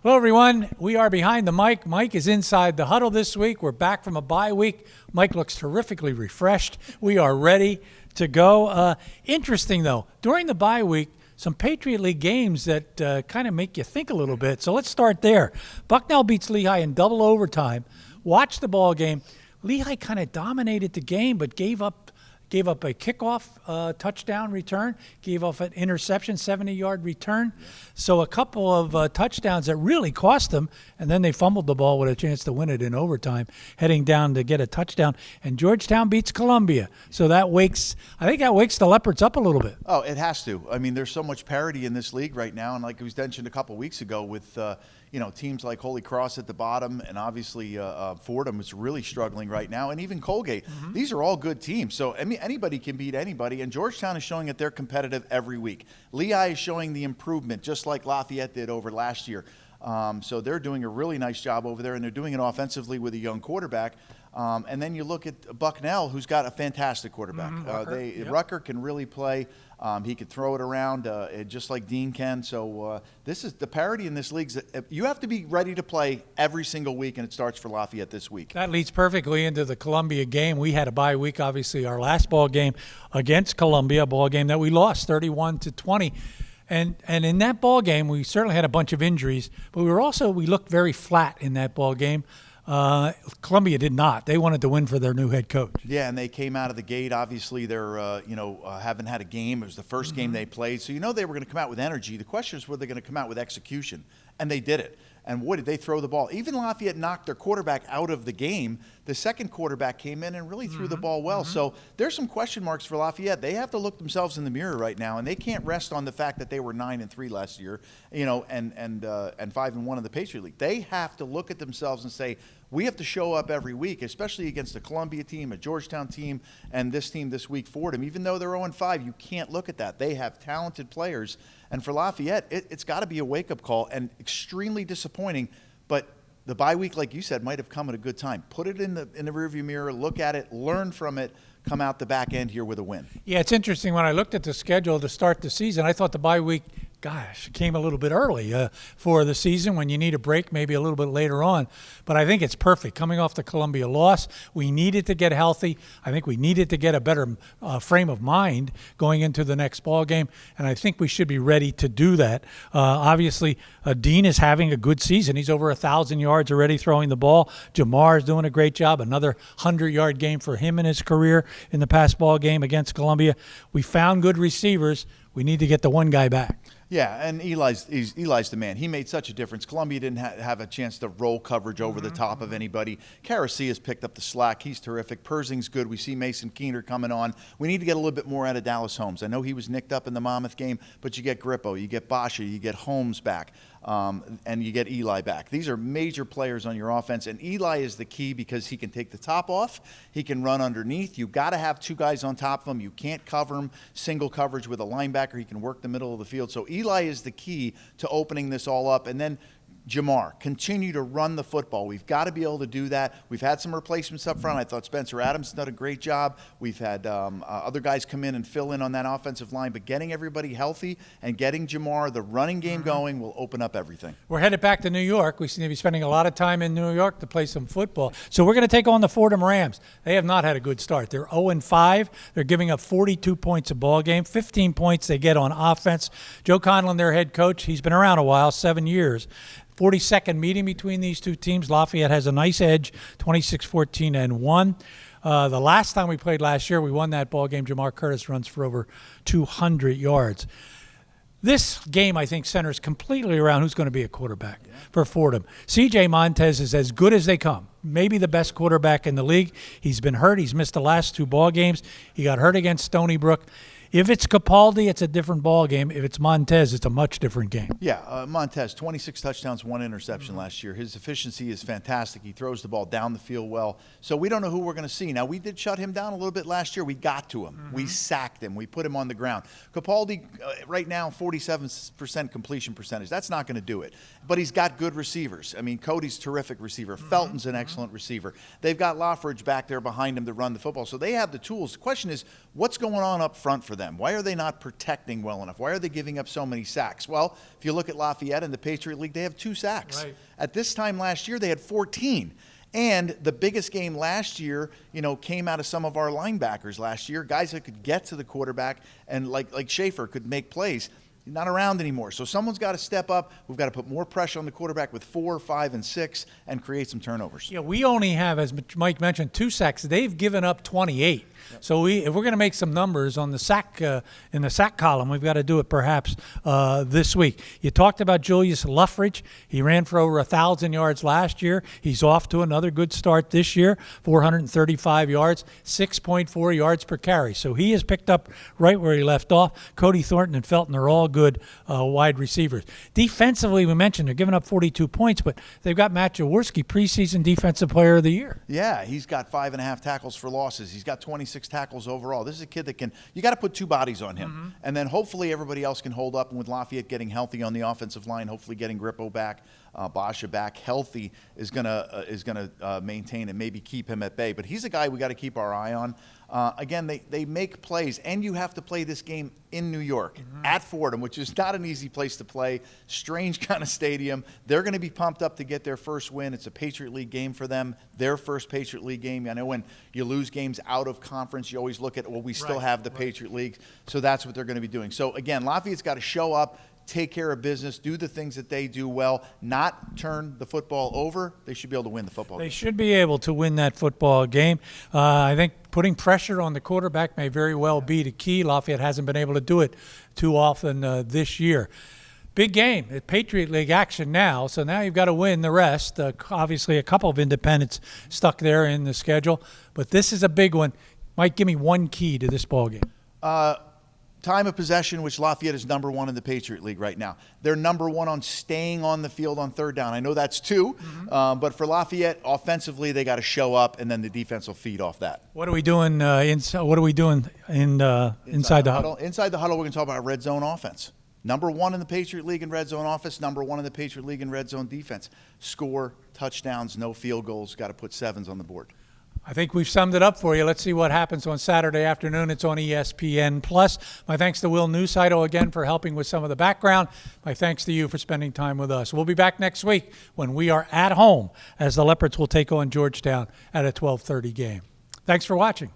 Hello, everyone. We are behind the mic. Mike is inside the huddle this week. We're back from a bye week. Mike looks terrifically refreshed. We are ready to go. Interesting, though, during the bye week, some Patriot League games that kind of make you think a little bit. So let's start there. Bucknell beats Lehigh in double overtime. Watch the ball game. Lehigh kind of dominated the game, but gave up a kickoff touchdown return, gave off an interception, 70-yard return. So a couple of touchdowns that really cost them, and then they fumbled the ball with a chance to win it in overtime, heading down to get a touchdown. And Georgetown beats Columbia. So I think that wakes the Leopards up a little bit. Oh, it has to. I mean, there's so much parity in this league right now, and like we mentioned a couple weeks ago with teams like Holy Cross at the bottom, and obviously Fordham is really struggling right now, and even Colgate. Mm-hmm. These are all good teams. So I mean, anybody can beat anybody, and Georgetown is showing that they're competitive every week. Lehigh is showing the improvement, just like Lafayette did over last year. So they're doing a really nice job over there, and they're doing it offensively with a young quarterback. And then you look at Bucknell, who's got a fantastic quarterback. Rucker can really play. He could throw it around just like Dean can. So this is the parity in this league. You have to be ready to play every single week, and it starts for Lafayette this week. That leads perfectly into the Columbia game. We had a bye week, obviously, our last ball game against Columbia, a ball game that we lost 31-20. And in that ball game, we certainly had a bunch of injuries, but we looked very flat in that ball game. Columbia did not. They wanted to win for their new head coach. Yeah, and they came out of the gate. Obviously, they're haven't had a game. It was the first game they played, so they were going to come out with energy. The question is, were they going to come out with execution? And they did it. And what did they throw the ball? Even Lafayette knocked their quarterback out of the game. The second quarterback came in and really threw the ball well. So there's some question marks for Lafayette. They have to look themselves in the mirror right now, and they can't rest on the fact that they were 9-3 last year, and 5-1 in the Patriot League. They have to look at themselves and say, we have to show up every week, especially against a Columbia team, a Georgetown team, and this team this week, Fordham. Even though they're 0-5, you can't look at that. They have talented players. And for Lafayette, it's got to be a wake-up call and extremely disappointing. But the bye week, like you said, might have come at a good time. Put it in the rearview mirror, look at it, learn from it, come out the back end here with a win. Yeah, it's interesting. When I looked at the schedule to start the season, I thought the bye week, came a little bit early for the season when you need a break, maybe a little bit later on. But I think it's perfect. Coming off the Columbia loss, we needed to get healthy. I think we needed to get a better frame of mind going into the next ball game, and I think we should be ready to do that. Obviously, Dean is having a good season. He's over 1,000 yards already throwing the ball. Jamar is doing a great job. Another 100-yard game for him in his career in the past ball game against Columbia. We found good receivers. We need to get the one guy back. Yeah, and Eli's the man. He made such a difference. Columbia didn't have a chance to roll coverage over the top of anybody. Carasia's picked up the slack. He's terrific. Persing's good. We see Mason Keener coming on. We need to get a little bit more out of Dallas Holmes. I know he was nicked up in the Monmouth game, but you get Grippo, you get Basha, you get Holmes back, and you get Eli back. These are major players on your offense, and Eli is the key because he can take the top off. He can run underneath. You've got to have two guys on top of him. You can't cover him single coverage with a linebacker. He can work the middle of the field. So Eli is the key to opening this all up. And then Jamar, continue to run the football. We've got to be able to do that. We've had some replacements up front. I thought Spencer Adams done a great job. We've had other guys come in and fill in on that offensive line. But getting everybody healthy and getting Jamar, the running game going, will open up everything. We're headed back to New York. We seem to be spending a lot of time in New York to play some football. So we're going to take on the Fordham Rams. They have not had a good start. They're 0-5. They're giving up 42 points a ball game. 15 points they get on offense. Joe Conlon, their head coach, he's been around a while, 7 years. 42nd meeting between these two teams. Lafayette has a nice edge, 26-14-1. The last time we played last year, we won that ball game. Jamar Curtis runs for over 200 yards. This game, I think, centers completely around who's going to be a quarterback for Fordham. C.J. Montez is as good as they come, maybe the best quarterback in the league. He's been hurt. He's missed the last two ball games. He got hurt against Stony Brook. If it's Capaldi, it's a different ball game. If it's Montez, it's a much different game. Yeah, Montez, 26 touchdowns, 1 interception last year. His efficiency is fantastic. He throws the ball down the field well. So we don't know who we're going to see. Now, we did shut him down a little bit last year. We got to him. We sacked him. We put him on the ground. Capaldi, right now, 47% completion percentage. That's not going to do it. But he's got good receivers. I mean, Cody's a terrific receiver. Felton's an excellent receiver. They've got Loffridge back there behind him to run the football. So they have the tools. The question is, what's going on up front for them? them? Why are they not protecting well enough? Why are they giving up so many sacks? Well, if you look at Lafayette in the Patriot League, they have 2 sacks. Right. At this time last year, they had 14. And the biggest game last year, came out of some of our linebackers last year, guys that could get to the quarterback and like Schaefer could make plays. He's not around anymore. So someone's got to step up. We've got to put more pressure on the quarterback with 4, 5, and 6 and create some turnovers. Yeah, we only have, as Mike mentioned, 2 sacks. They've given up 28. Yep. So if we're going to make some numbers on the sack in the sack column, we've got to do it perhaps this week. You talked about Julius Luffridge. He ran for over 1,000 yards last year. He's off to another good start this year, 435 yards, 6.4 yards per carry. So he has picked up right where he left off. Cody Thornton and Felton are all good wide receivers. Defensively, we mentioned they're giving up 42 points, but they've got Matt Jaworski, preseason Defensive Player of the Year. Yeah, he's got 5.5 tackles for losses. He's got 26 tackles overall. This is a kid that you got to put 2 bodies on him. And then hopefully everybody else can hold up. And with Lafayette getting healthy on the offensive line, hopefully getting Grippo back, Basha back healthy is gonna maintain and maybe keep him at bay. But he's a guy we got to keep our eye on. Again, they make plays, and you have to play this game in New York at Fordham, which is not an easy place to play. Strange kind of stadium. They're going to be pumped up to get their first win. It's a Patriot League game for them, their first Patriot League game. I know when you lose games out of conference, you always look at, well, we still have the Patriot League. So that's what they're going to be doing. So, again, Lafayette's got to show up, take care of business, do the things that they do well, not turn the football over. They should be able to win the football game. They should be able to win that football game. I think putting pressure on the quarterback may very well be the key. Lafayette hasn't been able to do it too often this year. Big game, Patriot League action now, so now you've got to win the rest. Obviously, a couple of independents stuck there in the schedule, but this is a big one. Mike, give me one key to this ball game. Time of possession, which Lafayette is number 1 in the Patriot League right now. They're number 1 on staying on the field on third down. I know that's 2, but for Lafayette, offensively, they got to show up, and then the defense will feed off that. What are we doing inside? What are we doing inside the huddle? Inside the huddle, we're going to talk about red zone offense. Number 1 in the Patriot League in red zone offense. Number 1 in the Patriot League in red zone defense. Score, touchdowns, no field goals. Got to put 7s on the board. I think we've summed it up for you. Let's see what happens on Saturday afternoon. It's on ESPN+. My thanks to Will Newsido again for helping with some of the background. My thanks to you for spending time with us. We'll be back next week when we are at home as the Leopards will take on Georgetown at a 12:30 game. Thanks for watching.